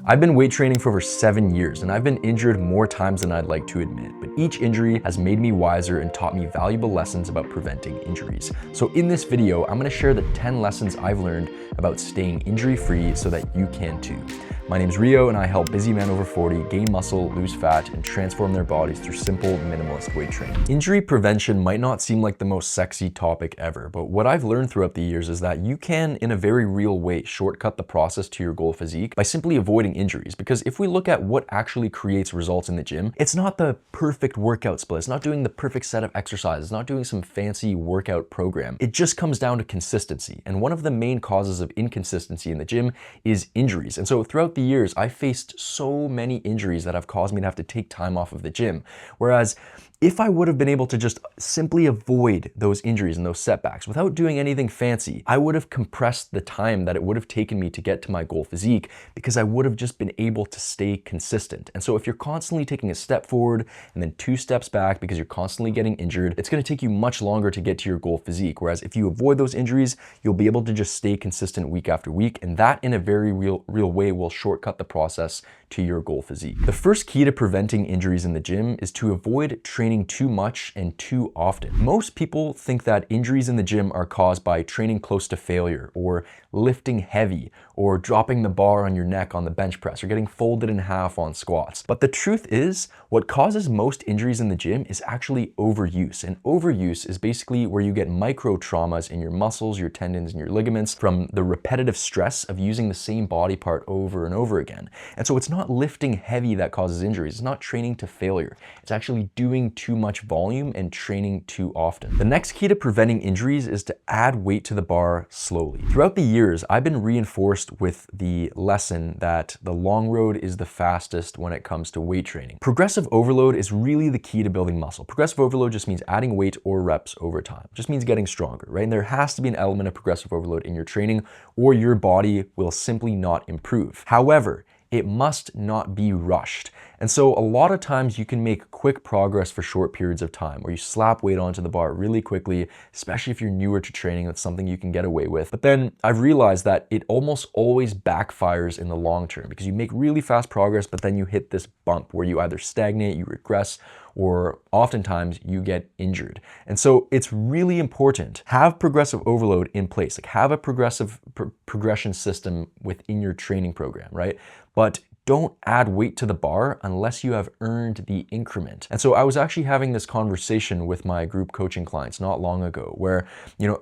I've been weight training for over 7 years and I've been injured more times than I'd like to admit, but each injury has made me wiser and taught me valuable lessons about preventing injuries. So in this video, I'm gonna share the 10 lessons I've learned about staying injury-free so that you can too. My name's Rio and I help busy men over 40 gain muscle, lose fat, and transform their bodies through simple, minimalist weight training. Injury prevention might not seem like the most sexy topic ever, but what I've learned throughout the years is that you can, in a very real way, shortcut the process to your goal physique by simply avoiding injuries. Because if we look at what actually creates results in the gym, it's not the perfect workout split, it's not doing the perfect set of exercises, it's not doing some fancy workout program. It just comes down to consistency. And one of the main causes of inconsistency in the gym is injuries. And so throughout the years, I faced so many injuries that have caused me to have to take time off of the gym. Whereas if I would have been able to just simply avoid those injuries and those setbacks without doing anything fancy, I would have compressed the time that it would have taken me to get to my goal physique because I would have just been able to stay consistent. And so if you're constantly taking a step forward and then 2 steps back because you're constantly getting injured, it's gonna take you much longer to get to your goal physique. Whereas if you avoid those injuries, you'll be able to just stay consistent week after week. And that in a very real way will shortcut the process to your goal physique. The first key to preventing injuries in the gym is to avoid training too much and too often. Most people think that injuries in the gym are caused by training close to failure or lifting heavy or dropping the bar on your neck on the bench press or getting folded in half on squats. But the truth is, what causes most injuries in the gym is actually overuse. And overuse is basically where you get micro traumas in your muscles, your tendons, and your ligaments from the repetitive stress of using the same body part over and over again. And so it's not lifting heavy that causes injuries. It's not training to failure. It's actually doing too much volume and training too often. The next key to preventing injuries is to add weight to the bar slowly. Throughout the years, I've been reinforced with the lesson that the long road is the fastest when it comes to weight training. Progressive overload is really the key to building muscle. Progressive overload just means adding weight or reps over time. It just means getting stronger, right? And there has to be an element of progressive overload in your training or your body will simply not improve. However, it must not be rushed. And so a lot of times you can make quick progress for short periods of time where you slap weight onto the bar really quickly, especially if you're newer to training, that's something you can get away with. But then I've realized that it almost always backfires in the long term because you make really fast progress, but then you hit this bump where you either stagnate, you regress, or oftentimes you get injured. And so it's really important, have progressive overload in place, like have a progression system within your training program, right? But don't add weight to the bar unless you have earned the increment. And so I was actually having this conversation with my group coaching clients not long ago where,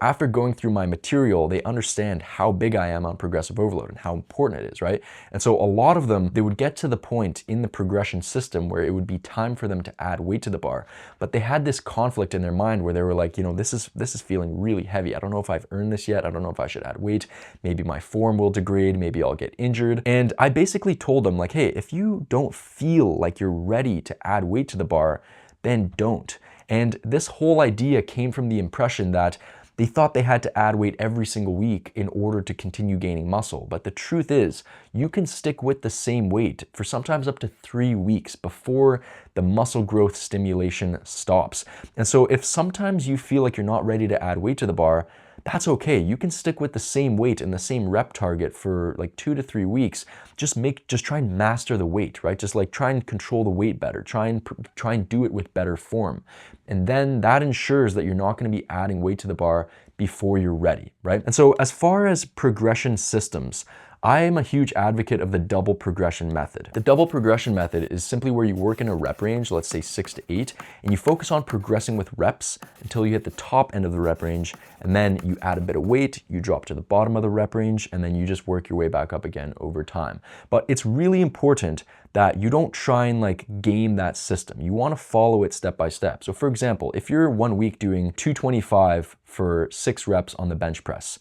after going through my material, they understand how big I am on progressive overload and how important it is, right? And so a lot of them, they would get to the point in the progression system where it would be time for them to add weight to the bar, but they had this conflict in their mind where they were like, this is feeling really heavy. I don't know if I've earned this yet. I don't know if I should add weight. Maybe my form will degrade. Maybe I'll get injured. And I basically told them like, hey, if you don't feel like you're ready to add weight to the bar, then don't. And this whole idea came from the impression that they thought they had to add weight every single week in order to continue gaining muscle. But the truth is, you can stick with the same weight for sometimes up to 3 weeks before the muscle growth stimulation stops. And so if sometimes you feel like you're not ready to add weight to the bar, that's okay. You can stick with the same weight and the same rep target for like 2 to 3 weeks. Just try and master the weight, right? Just like try and control the weight better. Try and do it with better form. And then that ensures that you're not going to be adding weight to the bar before you're ready, right? And so as far as progression systems, I am a huge advocate of the double progression method. The double progression method is simply where you work in a rep range, let's say 6 to 8, and you focus on progressing with reps until you hit the top end of the rep range, and then you add a bit of weight, you drop to the bottom of the rep range, and then you just work your way back up again over time. But it's really important that you don't try and game that system. You want to follow it step by step. So for example, if you're 1 week doing 225 for 6 reps on the bench press,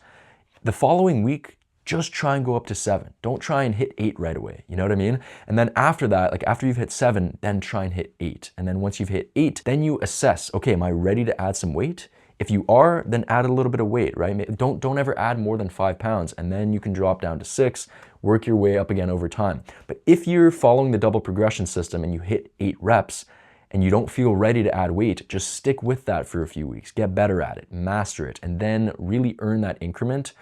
the following week, just try and go up to 7. Don't try and hit 8 right away. You know what I mean? And then after that, after you've hit 7, then try and hit 8. And then once you've hit 8, then you assess, okay, am I ready to add some weight? If you are, then add a little bit of weight, right? Don't ever add more than 5 pounds, and then you can drop down to 6, work your way up again over time. But if you're following the double progression system and you hit 8 reps, and you don't feel ready to add weight, just stick with that for a few weeks, get better at it, master it, and then really earn that increment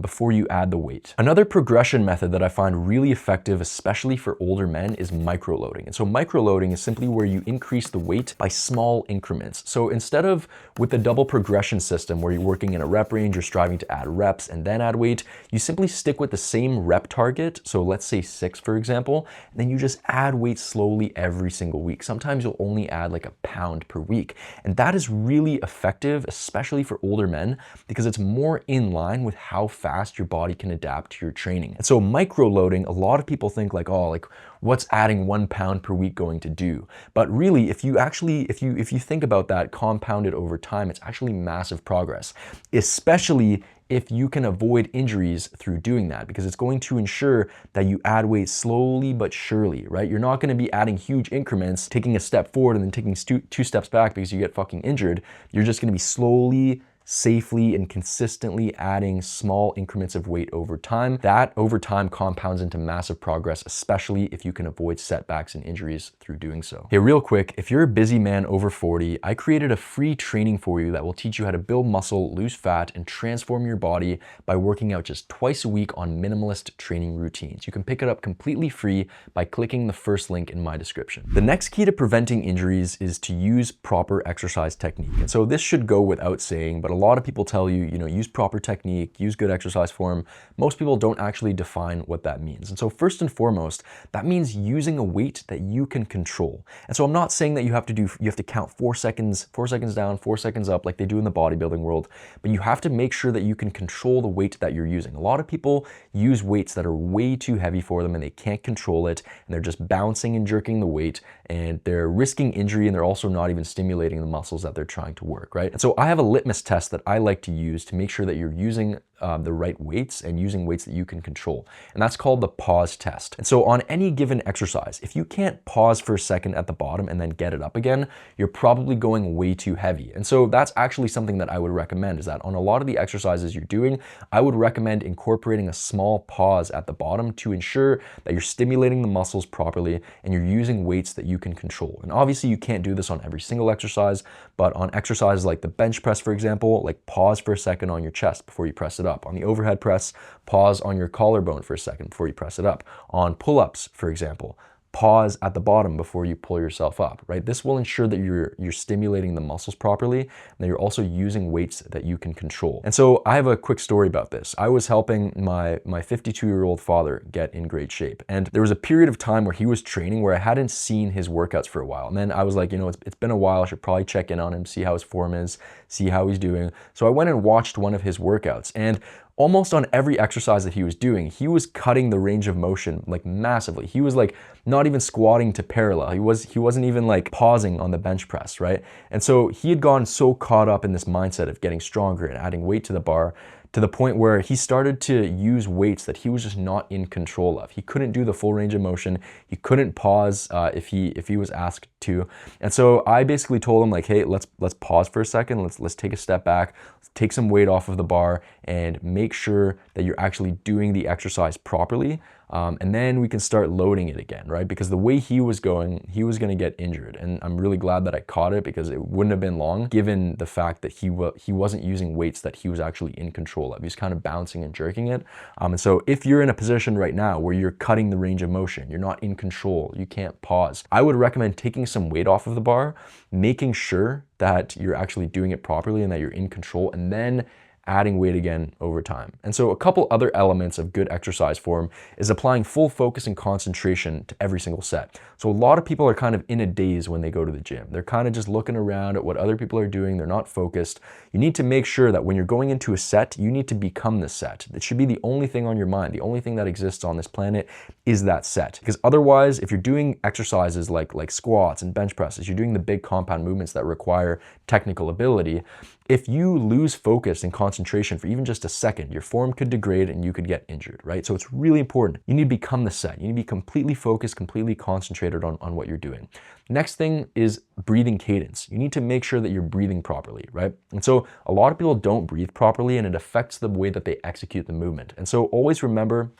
before you add the weight. Another progression method that I find really effective, especially for older men, is microloading. And so microloading is simply where you increase the weight by small increments. So instead of with the double progression system where you're working in a rep range, you're striving to add reps and then add weight, you simply stick with the same rep target. So let's say 6, for example, and then you just add weight slowly every single week. Sometimes you'll only add like a pound per week. And that is really effective, especially for older men, because it's more in line with how fast your body can adapt to your training. And so microloading, a lot of people think like, oh, like what's adding 1 pound per week going to do? But really, if you think about that compounded over time, it's actually massive progress, especially if you can avoid injuries through doing that, because it's going to ensure that you add weight slowly but surely, right? You're not going to be adding huge increments, taking a step forward and then taking 2 steps back because you get fucking injured. You're just going to be slowly, safely, and consistently adding small increments of weight over time. That over time compounds into massive progress, especially if you can avoid setbacks and injuries through doing so. Hey, real quick, if you're a busy man over 40, I created a free training for you that will teach you how to build muscle, lose fat, and transform your body by working out just twice a week on minimalist training routines. You can pick it up completely free by clicking the first link in my description. The next key to preventing injuries is to use proper exercise technique. And so this should go without saying, but a lot of people tell you, use proper technique, use good exercise form. Most people don't actually define what that means. And so first and foremost, that means using a weight that you can control. And so I'm not saying that you have to count 4 seconds down, 4 seconds up like they do in the bodybuilding world, but you have to make sure that you can control the weight that you're using. A lot of people use weights that are way too heavy for them and they can't control it, and they're just bouncing and jerking the weight, and they're risking injury, and they're also not even stimulating the muscles that they're trying to work, right? And so I have a litmus test that I like to use to make sure that you're using the right weights and using weights that you can control. And that's called the pause test. And so on any given exercise, if you can't pause for a second at the bottom and then get it up again, you're probably going way too heavy. And so that's actually something that I would recommend, is that on a lot of the exercises you're doing, I would recommend incorporating a small pause at the bottom to ensure that you're stimulating the muscles properly and you're using weights that you can control. And obviously you can't do this on every single exercise, but on exercises like the bench press, for example, like pause for a second on your chest before you press it up. On the overhead press, pause on your collarbone for a second before you press it up. On pull-ups, for example, pause at the bottom before you pull yourself up, right? This will ensure that you're stimulating the muscles properly and that you're also using weights that you can control. And so I have a quick story about this. I was helping my 52-year-old father get in great shape. And there was a period of time where he was training where I hadn't seen his workouts for a while. And then I was like, it's been a while. I should probably check in on him, see how his form is, see how he's doing. So I went and watched one of his workouts, and almost on every exercise that he was doing, he was cutting the range of motion like massively. He was like not even squatting to parallel. He wasn't even like pausing on the bench press, right? And so he had gone so caught up in this mindset of getting stronger and adding weight to the bar, to the point where he started to use weights that he was just not in control of. He couldn't do the full range of motion. He couldn't pause if he was asked to. And so I basically told him like, hey, let's pause for a second. Let's take a step back, take some weight off of the bar, and make sure that you're actually doing the exercise properly. And then we can start loading it again, right? Because the way he was going, he was going to get injured. And I'm really glad that I caught it, because it wouldn't have been long given the fact that he wasn't using weights that he was actually in control of. He was kind of bouncing and jerking it. And so if you're in a position right now where you're cutting the range of motion, you're not in control, you can't pause, I would recommend taking some weight off of the bar, making sure that you're actually doing it properly and that you're in control, and then adding weight again over time. And so a couple other elements of good exercise form is applying full focus and concentration to every single set. So a lot of people are kind of in a daze when they go to the gym. They're kind of just looking around at what other people are doing. They're not focused. You need to make sure that when you're going into a set, you need to become the set. It should be the only thing on your mind. The only thing that exists on this planet is that set. Because otherwise, if you're doing exercises like squats and bench presses, you're doing the big compound movements that require technical ability, if you lose focus and concentration for even just a second, your form could degrade and you could get injured, right? So it's really important. You need to become the set. You need to be completely focused, completely concentrated on what you're doing. Next thing is breathing cadence. You need to make sure that you're breathing properly, right? And so a lot of people don't breathe properly, and it affects the way that they execute the movement. And so always remember,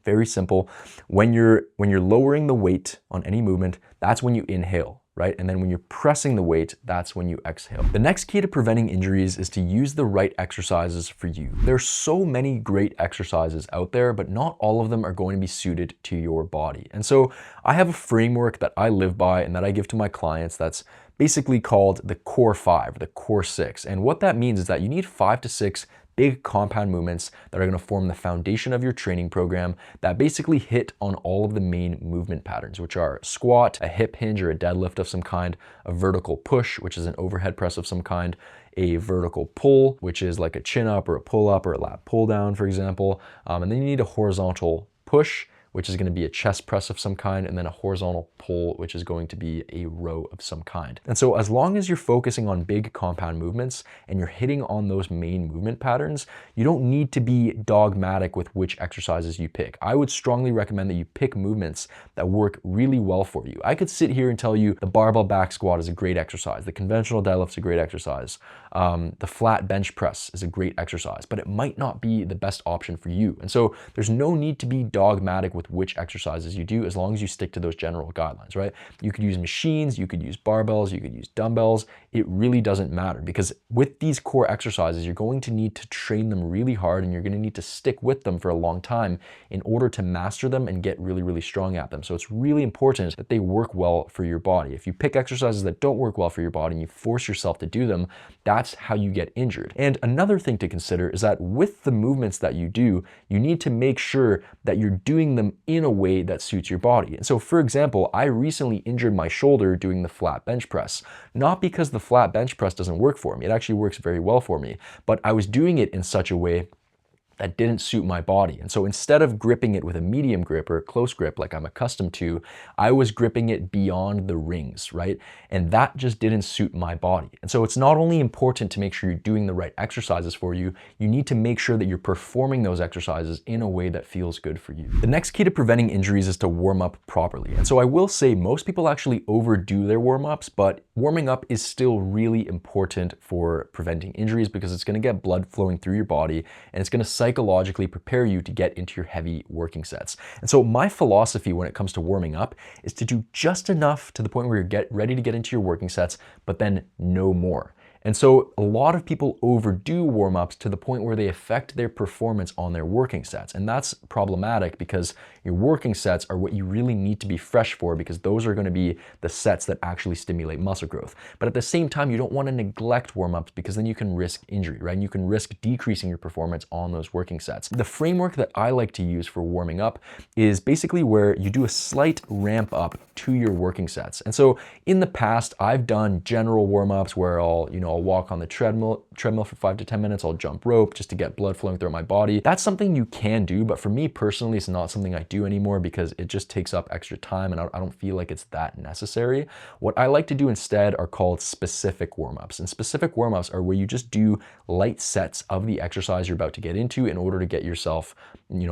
very simple, when you're lowering the weight on any movement, that's when you inhale. right? And then when you're pressing the weight, that's when you exhale. The next key to preventing injuries is to use the right exercises for you. There's so many great exercises out there, but not all of them are going to be suited to your body. And so I have a framework that I live by and that I give to my clients that's basically called the core 5, the core 6. And what that means is that you need 5 to 6 big compound movements that are going to form the foundation of your training program that basically hit on all of the main movement patterns, which are a squat, a hip hinge or a deadlift of some kind, a vertical push, which is an overhead press of some kind, a vertical pull, which is like a chin up or a pull up or a lat pull down, for example. And then you need a horizontal push, which is going to be a chest press of some kind, and then a horizontal pull, which is going to be a row of some kind. And so as long as you're focusing on big compound movements and you're hitting on those main movement patterns, you don't need to be dogmatic with which exercises you pick. I would strongly recommend that you pick movements that work really well for you. I could sit here and tell you the barbell back squat is a great exercise, the conventional deadlift is a great exercise, the flat bench press is a great exercise, but it might not be the best option for you. And so there's no need to be dogmatic with which exercises you do as long as you stick to those general guidelines, right? You could use machines, you could use barbells, you could use dumbbells. It really doesn't matter because with these core exercises, you're going to need to train them really hard and you're going to need to stick with them for a long time in order to master them and get really, really strong at them. So it's really important that they work well for your body. If you pick exercises that don't work well for your body and you force yourself to do them, that's how you get injured. And another thing to consider is that with the movements that you do, you need to make sure that you're doing them in a way that suits your body. And so for example, I recently injured my shoulder doing the flat bench press, not because the flat bench press doesn't work for me. It actually works very well for me, but I was doing it in such a way that didn't suit my body. And so instead of gripping it with a medium grip or a close grip like I'm accustomed to, I was gripping it beyond the rings, right? And that just didn't suit my body. And so it's not only important to make sure you're doing the right exercises for you, you need to make sure that you're performing those exercises in a way that feels good for you. The next key to preventing injuries is to warm up properly. And so I will say most people actually overdo their warm-ups, but warming up is still really important for preventing injuries because it's gonna get blood flowing through your body and it's gonna psychologically prepare you to get into your heavy working sets. And so my philosophy when it comes to warming up is to do just enough to the point where you're ready to get into your working sets, but then no more. And so a lot of people overdo warm-ups to the point where they affect their performance on their working sets. And that's problematic because your working sets are what you really need to be fresh for because those are going to be the sets that actually stimulate muscle growth. But at the same time, you don't want to neglect warm-ups because then you can risk injury, right? And you can risk decreasing your performance on those working sets. The framework that I like to use for warming up is basically where you do a slight ramp up to your working sets. And so in the past, I've done general warm-ups where I'll walk on the treadmill for 5 to 10 minutes. I'll jump rope just to get blood flowing through my body. That's something you can do, but for me personally, it's not something I do anymore because it just takes up extra time and I don't feel like it's that necessary. What I like to do instead are called specific warm-ups. And specific warm-ups are where you just do light sets of the exercise you're about to get into in order to get yourself,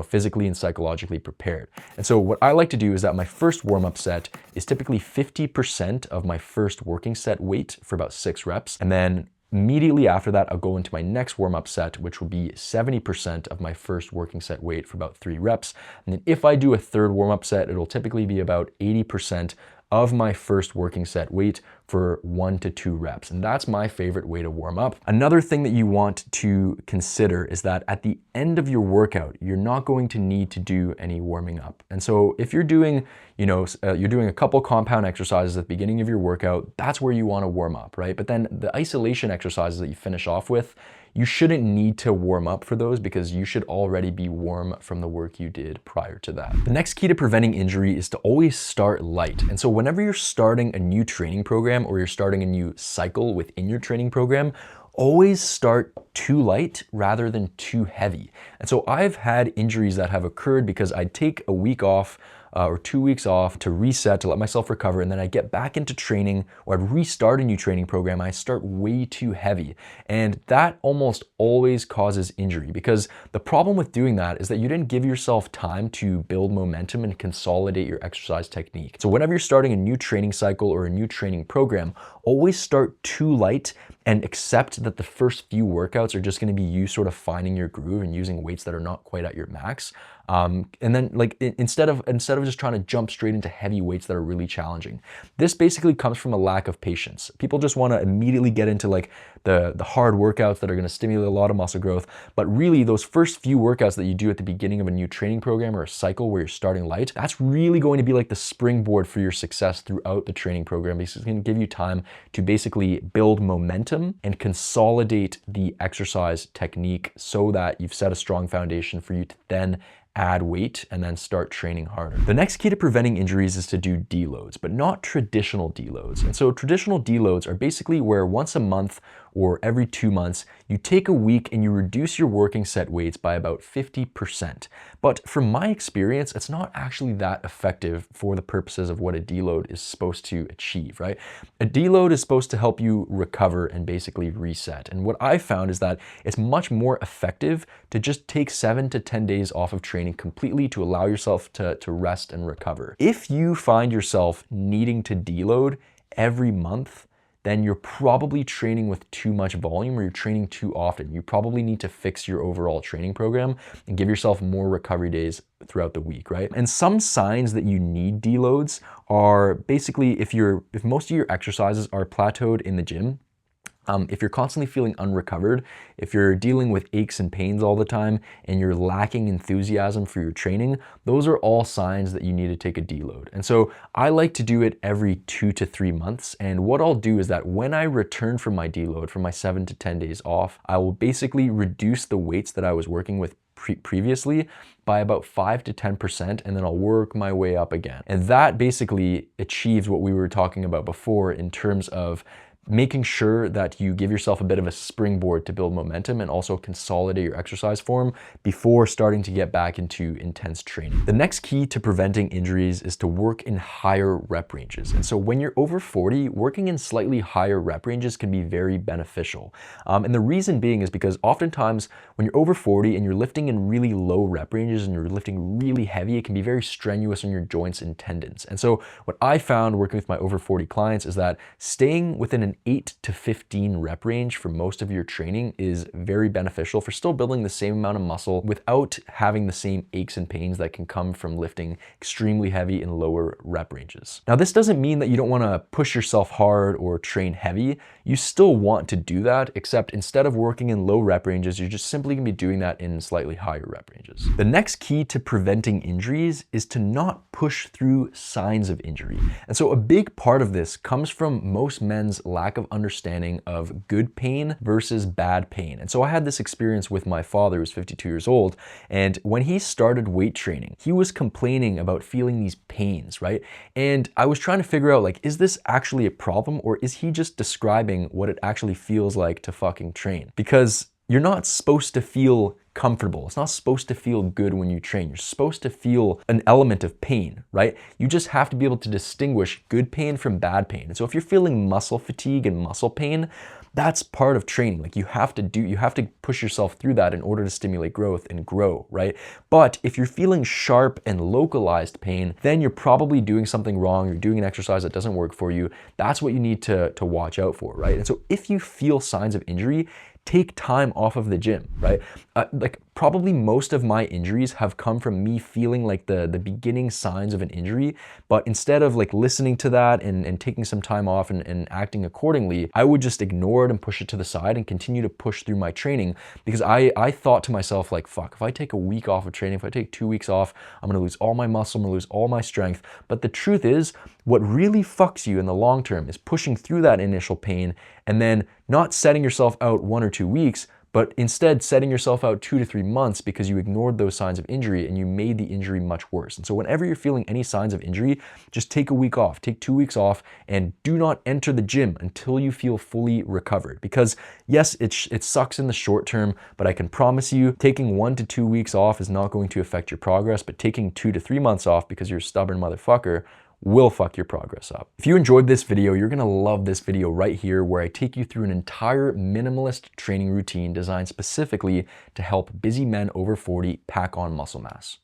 physically and psychologically prepared. And so what I like to do is that my first warm-up set is typically 50% of my first working set weight for about 6 reps. And then immediately after that, I'll go into my next warm-up set, which will be 70% of my first working set weight for about 3 reps. And then if I do a third warm-up set, it'll typically be about 80% of my first working set weight for 1 to 2 reps. And that's my favorite way to warm up. Another thing that you want to consider is that at the end of your workout, you're not going to need to do any warming up. And so if you're doing, you're doing a couple compound exercises at the beginning of your workout, that's where you want to warm up, right? But then the isolation exercises that you finish off with, you shouldn't need to warm up for those because you should already be warm from the work you did prior to that. The next key to preventing injury is to always start light. And so whenever you're starting a new training program or you're starting a new cycle within your training program, always start too light rather than too heavy. And so I've had injuries that have occurred because I'd take a week off or 2 weeks off to reset, to let myself recover, and then I get back into training or I'd restart a new training program, I start way too heavy. And that almost always causes injury because the problem with doing that is that you didn't give yourself time to build momentum and consolidate your exercise technique. So whenever you're starting a new training cycle or a new training program, always start too light and accept that the first few workouts are just going to be you sort of finding your groove and using weights that are not quite at your max. And then like instead of just trying to jump straight into heavy weights that are really challenging. This basically comes from a lack of patience. People just want to immediately get into like the hard workouts that are going to stimulate a lot of muscle growth. But really those first few workouts that you do at the beginning of a new training program or a cycle where you're starting light, that's really going to be like the springboard for your success throughout the training program, because it's going to give you time to basically build momentum and consolidate the exercise technique so that you've set a strong foundation for you to then add weight and then start training harder. The next key to preventing injuries is to do deloads, but not traditional deloads. And so traditional deloads are basically where once a month or every 2 months, you take a week and you reduce your working set weights by about 50%. But from my experience, it's not actually that effective for the purposes of what a deload is supposed to achieve, right? A deload is supposed to help you recover and basically reset. And what I found is that it's much more effective to just take 7 to 10 days off of training completely to allow yourself to rest and recover. If you find yourself needing to deload every month, then you're probably training with too much volume or you're training too often. You probably need to fix your overall training program and give yourself more recovery days throughout the week, right? And some signs that you need deloads are basically if most of your exercises are plateaued in the gym, if you're constantly feeling unrecovered, if you're dealing with aches and pains all the time, and you're lacking enthusiasm for your training, those are all signs that you need to take a deload. And so I like to do it every 2 to 3 months. And what I'll do is that when I return from my deload, from my 7 to 10 days off, I will basically reduce the weights that I was working with previously by about 5 to 10%, and then I'll work my way up again. And that basically achieves what we were talking about before in terms of making sure that you give yourself a bit of a springboard to build momentum and also consolidate your exercise form before starting to get back into intense training. The next key to preventing injuries is to work in higher rep ranges. And so when you're over 40, working in slightly higher rep ranges can be very beneficial. And the reason being is because oftentimes when you're over 40 and you're lifting in really low rep ranges and you're lifting really heavy, it can be very strenuous on your joints and tendons. And so what I found working with my over 40 clients is that staying within an 8 to 15 rep range for most of your training is very beneficial for still building the same amount of muscle without having the same aches and pains that can come from lifting extremely heavy in lower rep ranges. Now, this doesn't mean that you don't want to push yourself hard or train heavy. You still want to do that, except instead of working in low rep ranges, you're just simply going to be doing that in slightly higher rep ranges. The next key to preventing injuries is to not push through signs of injury. And so a big part of this comes from most men's lack of understanding of good pain versus bad pain. And so I had this experience with my father, who's 52 years old, and when he started weight training, he was complaining about feeling these pains, right? And I was trying to figure out, like, is this actually a problem, or is he just describing what it actually feels like to fucking train? Because you're not supposed to feel comfortable. It's not supposed to feel good when you train. You're supposed to feel an element of pain, right? You just have to be able to distinguish good pain from bad pain. And so if you're feeling muscle fatigue and muscle pain, that's part of training. Like you have to push yourself through that in order to stimulate growth and grow, right? But if you're feeling sharp and localized pain, then you're probably doing something wrong. You're doing an exercise that doesn't work for you. That's what you need to watch out for, right? And so if you feel signs of injury, take time off of the gym, right? Like probably most of my injuries have come from me feeling like the beginning signs of an injury, but instead of like listening to that and taking some time off and acting accordingly, I would just ignore it and push it to the side and continue to push through my training because I thought to myself like, fuck, if I take a week off of training, if I take 2 weeks off, I'm gonna lose all my muscle, I'm gonna lose all my strength. But the truth is, what really fucks you in the long term is pushing through that initial pain and then not setting yourself out 1 or 2 weeks, but instead setting yourself out 2 to 3 months because you ignored those signs of injury and you made the injury much worse. And so whenever you're feeling any signs of injury, just take a week off, take 2 weeks off, and do not enter the gym until you feel fully recovered. Because yes, it sucks in the short term, but I can promise you taking 1 to 2 weeks off is not going to affect your progress, but taking 2 to 3 months off because you're a stubborn motherfucker will fuck your progress up. If you enjoyed this video, you're gonna love this video right here where I take you through an entire minimalist training routine designed specifically to help busy men over 40 pack on muscle mass.